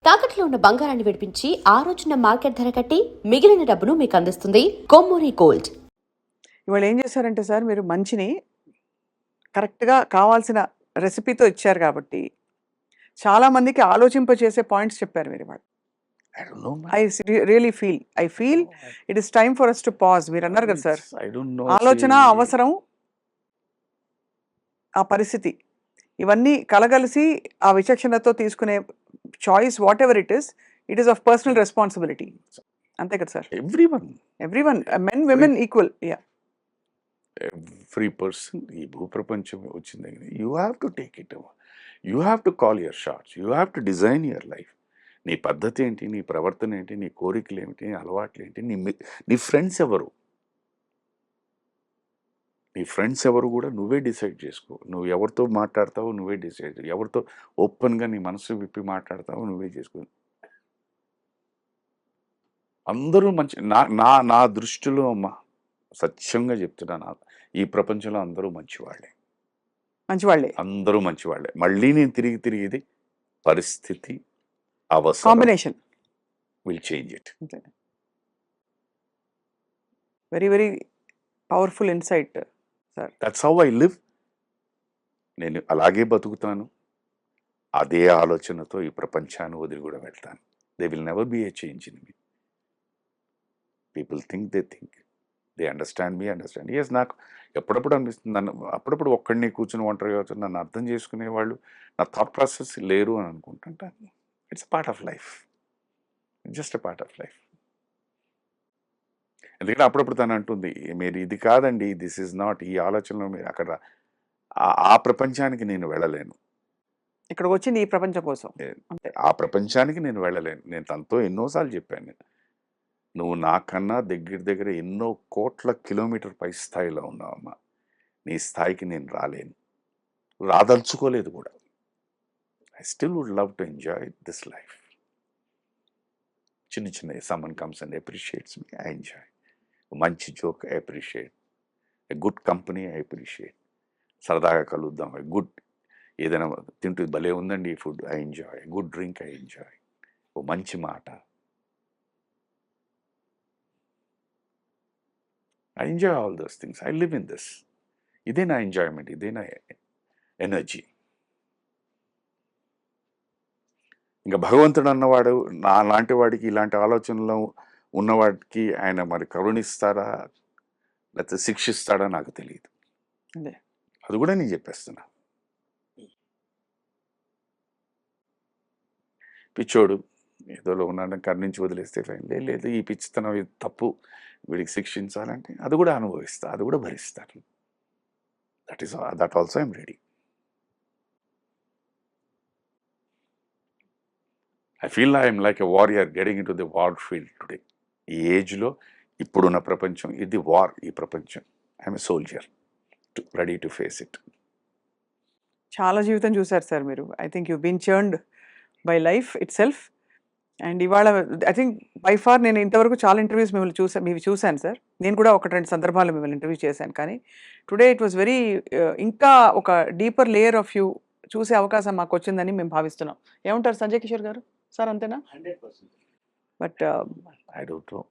తాకట్లో ఉన్న బంగారాన్ని విడిపించి ఆ రోజున మార్కెట్ ధర కట్టి మిగిలిన డబ్బును మీకు అందిస్తుంది కొమ్మూరి గోల్డ్. ఇవాళ ఏం చేశారంటే సార్, మీరు మంచిని కరెక్ట్గా కావాల్సిన రెసిపీతో ఇచ్చారు కాబట్టి చాలా మందికి ఆలోచింపచేసే పాయింట్స్ చెప్పారు మీరు ఇవాళ. I don't know, man. I really feel it is time for us to pause. మీరు అన్నారు కదా సార్, I don't know. ఆలోచన, See, అవసరం, ఆ పరిస్థితి ఇవన్నీ కలగలిసి ఆ విచక్షణతో తీసుకునే choice whatever it is of personal responsibility. అంతే కదా sir? everyone, men women equal. every person, ఈ భూప్రపంచం వచ్చిన దగ్గర you have to take it. You have to call your shots. You have to design your life. నీ పద్ధతి ఏంటి, నీ ప్రవర్తన ఏంటి, నీ కోరికలు ఏమిటి, నీ అలవాట్లు ఏంటి, నీ ఫ్రెండ్స్ ఎవరు, నీ ఫ్రెండ్స్ ఎవరు కూడా నువ్వే డిసైడ్ చేసుకో. నువ్వు ఎవరితో మాట్లాడతావో నువ్వే డిసైడ్, ఎవరితో ఓపెన్గా నీ మనసు విప్పి మాట్లాడతావో నువ్వే చేసుకో. అందరూ మంచి నా నా నా దృష్టిలో అమ్మా, సత్యంగా చెప్తున్నాను, ఈ ప్రపంచంలో అందరూ మంచివాళ్ళే. అందరూ మంచివాళ్ళే. మళ్ళీ నేను తిరిగి ఇది పరిస్థితి, అవసరం, combination will change it. Very powerful insight sir. That's how I live. నేను అలాగే బతుకుతాను. అదే ఆలోచనతో ఈ ప్రపంచాన్ని వదిలి కూడా వెళ్తాను. They will never be a change in me. People think they understand me. Yes, నాకు ఎప్పుడప్పుడు అనిపిస్తుంది, నన్ను అప్పుడప్పుడు ఒక్కడిని కూర్చుని ఒంటరిగా అవుతుంది, నన్ను అర్థం చేసుకునే వాళ్ళు నా థాట్ ప్రాసెస్ లేరు అని అనుకుంటుంటాను. It's a part of life, just a part of life. ఎందుకంటే అప్పుడప్పుడు తను అంటుంది, మీరు ఇది కాదండి, దిస్ ఈజ్ నాట్, ఈ ఆలోచనలో మీరు అక్కడ ఆ ప్రపంచానికి నేను వెళ్ళలేను. ఇక్కడికి వచ్చింది ఈ ప్రపంచం కోసం. ఆ ప్రపంచానికి నేను వెళ్ళలేను. నేను తనతో ఎన్నోసార్లు చెప్పాను, నువ్వు నాకన్నా దగ్గర ఎన్నో కోట్ల కిలోమీటర్ పై స్థాయిలో ఉన్నావమ్మా. నీ స్థాయికి నేను రాలేను, రాదలుచుకోలేదు కూడా. I still would love to enjoy this life. చిన్న someone comes and appreciates me, I enjoy. మంచి joke I appreciate. A good company I appreciate. సరదాగా కలుద్దాం, గుడ్ ఏదైనా తింటూ భలే ఉందండి ఈ food, I enjoy. Good drink I enjoy. ఓ మంచి మాట, I enjoy all those things. I live in this. ఇదే నా ఎంజాయ్మెంట్, ఇదే నా ఎనర్జీ. ఇంకా భగవంతుడు అన్నవాడు నా లాంటి వాడికి, ఇలాంటి ఆలోచనలో ఉన్నవాడికి ఆయన మరి కరుణిస్తాడా లేకపోతే శిక్షిస్తాడా నాకు తెలియదు. అది కూడా నేను చెప్పేస్తున్నా. పిచ్చోడు ఏదోలో ఉన్నాడని కరుణించి వదిలేస్తే ఫైన్, లేదు ఈ పిచ్చితనం, ఇది తప్పు, వీడికి శిక్షించాలంటే అది కూడా అనుభవిస్తా, అది కూడా భరిస్తాను. That also I'm ready. I feel I'm like a warrior getting in to the war field today. ఈ ఏజ్లో ఇప్పుడున్న ప్రపంచం ఇది వార్. ఈ ప్రపంచం I'm a soldier ready to face it. చాలా జీవితం చూశారు సార్ మీరు. I think you been churned by life itself. And ఇవాళ ఐ థింక్ బై ఫార్ నేను ఇంతవరకు చాలా ఇంటర్వ్యూస్ మీవి చూశాను సార్. నేను కూడా 1-2 సందర్భాల్లో మిమ్మల్ని ఇంటర్వ్యూ చేశాను. కానీ టుడే ఇట్ వాస్ వెరీ, ఇంకా ఒక డీపర్ లేయర్ ఆఫ్ యూ చూసే అవకాశం మాకు వచ్చిందని మేము భావిస్తున్నాం. ఏమంటారు సంజయ్ కిషోర్ గారు? సార్ అంతేనా? 100%. బట్ ఐ డోంట్ నో,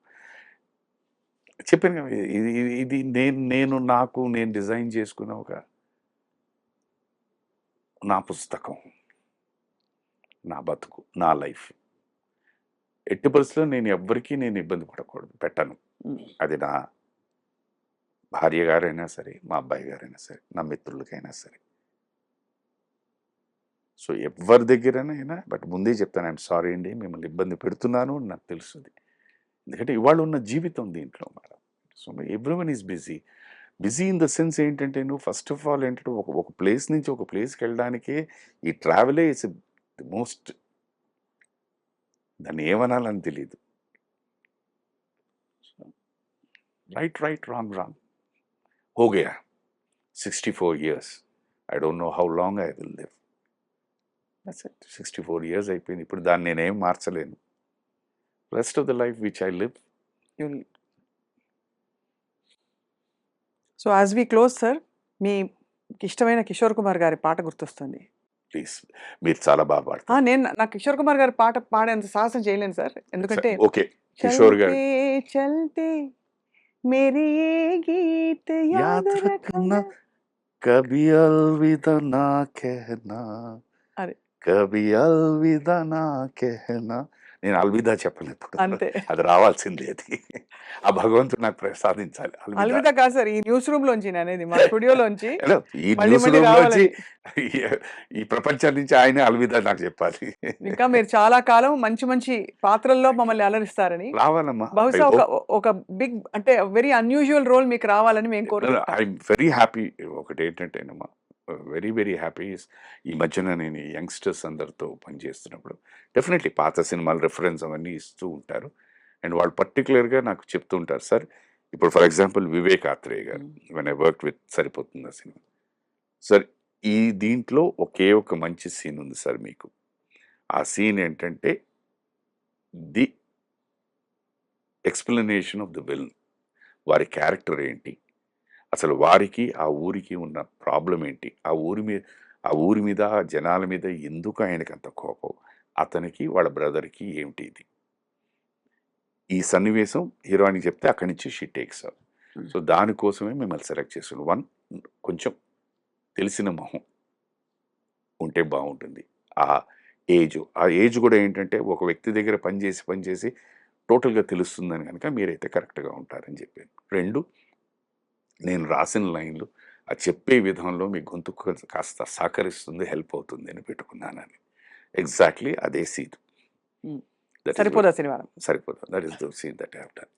చెప్పాను కదా, ఇది నేను డిజైన్ చేసుకున్న ఒక నా పుస్తకం, నా బతుకు, నా లైఫ్. ఎట్టి పరిస్థితుల్లో నేను ఎవ్వరికీ ఇబ్బంది పెట్టను. అది నా భార్య గారైనా సరే, మా అబ్బాయి గారైనా సరే, నా మిత్రులకైనా సరే. సో ఎవరి దగ్గరైనా బట్ ముందే చెప్తాను, ఐఎమ్ సారీ అండి, మిమ్మల్ని ఇబ్బంది పెడుతున్నాను నాకు తెలుస్తుంది. ఎందుకంటే ఇవాళ ఉన్న జీవితం దీంట్లో madam. So everyone is busy in the sense ఏంటంటే, నువ్వు ఫస్ట్ ఆఫ్ ఆల్ ఏంటంటే ఒక ప్లేస్ నుంచి ఒక ప్లేస్కి వెళ్ళడానికే ఈ ట్రావెలే ఇస్ ది మోస్ట్, దాన్ని ఏమనాలని తెలియదు. రైట్ రాంగ్ హో గయా. 64 years. I don't know how long I will live. 64 years అయిపోయింది. ఇప్పుడు దాన్ని నేనేం మార్చలేను. Rest of the life which I live. So as we close sir, మీకు ఇష్టమైన కిషోర్ కుమార్ గారి పాట గుర్తొస్తుంది. ప్లీజ్. మీరు చాలా బాగా పాడతారు. నేను నా కిషోర్ కుమార్ గారి పాట పాడేంత సాహసం చేయలేను సార్. ఎందుకంటే ఓకే. కిషోర్ గారు చల్తే చల్తే మేరీ ఏ గీత్ యాద్ యాద్ రఖనా. రఖనా కభీ అల్విదా నా కెహనా అది. కభీ అల్విదా నా కెహనా. నేను అల్విదా చెప్పను ఎప్పుడు. అంతే. అది రావాల్సిందే అది. ఆ భగవంతుడు నాకు ప్రసాదించాలి అల్విదా. అల్విదా కాదు సార్, ఈ న్యూస్ రూమ్ లోంచి అనేది మా స్టూడియోలోంచి హలో, ఈ మళ్ళీ న్యూస్ మళ్ళీ రూమ్ లోంచి రావాలని. ఈ ప్రపంచం నుంచి ఆయనే అల్విదా నాకు చెప్పాలి. ఇంకా మీరు చాలా కాలం మంచి మంచి పాత్రల్లో మమ్మల్ని అలరిస్తారని, రావాలమ్మా. బహుశా ఒక బిగ్ అంటే వెరీ అన్యూజువల్ రోల్ మీకు రావాలని మేము కోరుకుంటాం. I'm very happy. ఒకటి ఏంటంటేనమ్మా, వెరీ వెరీ హ్యాపీ. ఈ మధ్యన నేను యంగ్స్టర్స్ అందరితో పనిచేస్తున్నప్పుడు డెఫినెట్లీ పాత సినిమాలు రెఫరెన్స్ అవన్నీ ఇస్తూ ఉంటారు. అండ్ వాళ్ళు పర్టికులర్గా నాకు చెప్తూ ఉంటారు, సార్ ఇప్పుడు ఫర్ ఎగ్జాంపుల్ వివేక్ ఆత్రేయ గారు, వెన్ ఐ వర్క్ విత్ సరిపోతుంది ఆ సినిమా, సార్ ఈ దీంట్లో ఒకే ఒక మంచి సీన్ ఉంది సార్ మీకు. ఆ సీన్ ఏంటంటే the explanation of the villain. వారి క్యారెక్టర్ ఏంటి, అసలు వారికి ఆ ఊరికి ఉన్న ప్రాబ్లం ఏంటి, ఆ ఊరి మీద ఆ జనాల మీద ఎందుకు ఆయనకి అంత కోపం, అతనికి వాళ్ళ బ్రదర్కి ఏమిటి ఇది. ఈ సన్నివేశం హీరోయిన్కి చెప్తే అక్కడి నుంచి షీ టేక్స్ అప్. సో దానికోసమే మిమ్మల్ని సెలెక్ట్ చేస్తున్నాం. వన్, కొంచెం తెలిసిన మొహం ఉంటే బాగుంటుంది. ఆ ఏజ్ కూడా ఏంటంటే ఒక వ్యక్తి దగ్గర పనిచేసి టోటల్గా తెలుస్తుందని కనుక మీరైతే కరెక్ట్గా ఉంటారని చెప్పాను. రెండు, నేను రాసిన లైన్లు ఆ చెప్పే విధంలో మీ గొంతు కాస్త సహకరిస్తుంది, హెల్ప్ అవుతుంది అని పెట్టుకున్నానని. ఎగ్జాక్ట్లీ అదే సీన్. సరిపోదా సినిమా? సరిపోదా. That is the scene that I have done.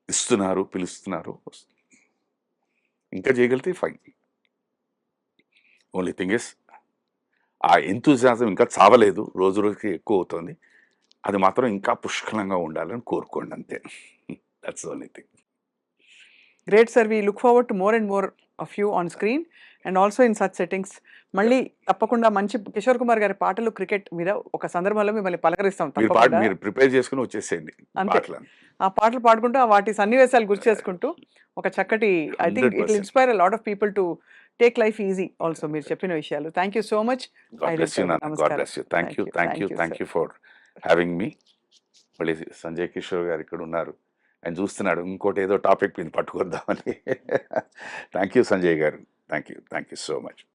ఇస్తున్నారు, పిలుస్తున్నారు, ఇంకా చేయగలిగితే ఫైన్. ఓన్లీ థింగ్ ఇస్ ఆ ఎంతూజియాజం ఇంకా చావలేదు, రోజు రోజుకి ఎక్కువ అవుతుంది. అది మాత్రం ఇంకా పుష్కలంగా ఉండాలని కోరుకోండి అంతే. That's only thing. Great sir, we look forward to more and more of you on screen and also in such settings. మళ్ళీ తప్పకుండా మంచి కిషోర్ కుమార్ గారి పాటలు, క్రికెట్ మీద ఒక సందర్భంలో మిమ్మల్ని పలకరిస్తాం తప్పకుండా. మీరు ప్రిపేర్ చేసుకుని వచ్చేసేయండి అంతే. పాటలను. ఆ పాటలు పాడుకుంటూ వాటి సన్నివేశాలు గుర్తు చేసుకుంటూ ఒక చక్కటి, I think it will 100%. Inspire a lot of people to take life easy also. మీరు చెప్పిన విషయాలు. Thank you so much. God bless you, Nana. God bless you. Thank you for having me. మళ్ళీ సంజయ్ కిషోర్ గారు ఇక్కడ ఉన్నారు, ఆయన చూస్తున్నాడు ఇంకోటి ఏదో టాపిక్ మీద పట్టుకొద్దామని. థ్యాంక్ యూ సంజయ్ గారు. Thank you so much.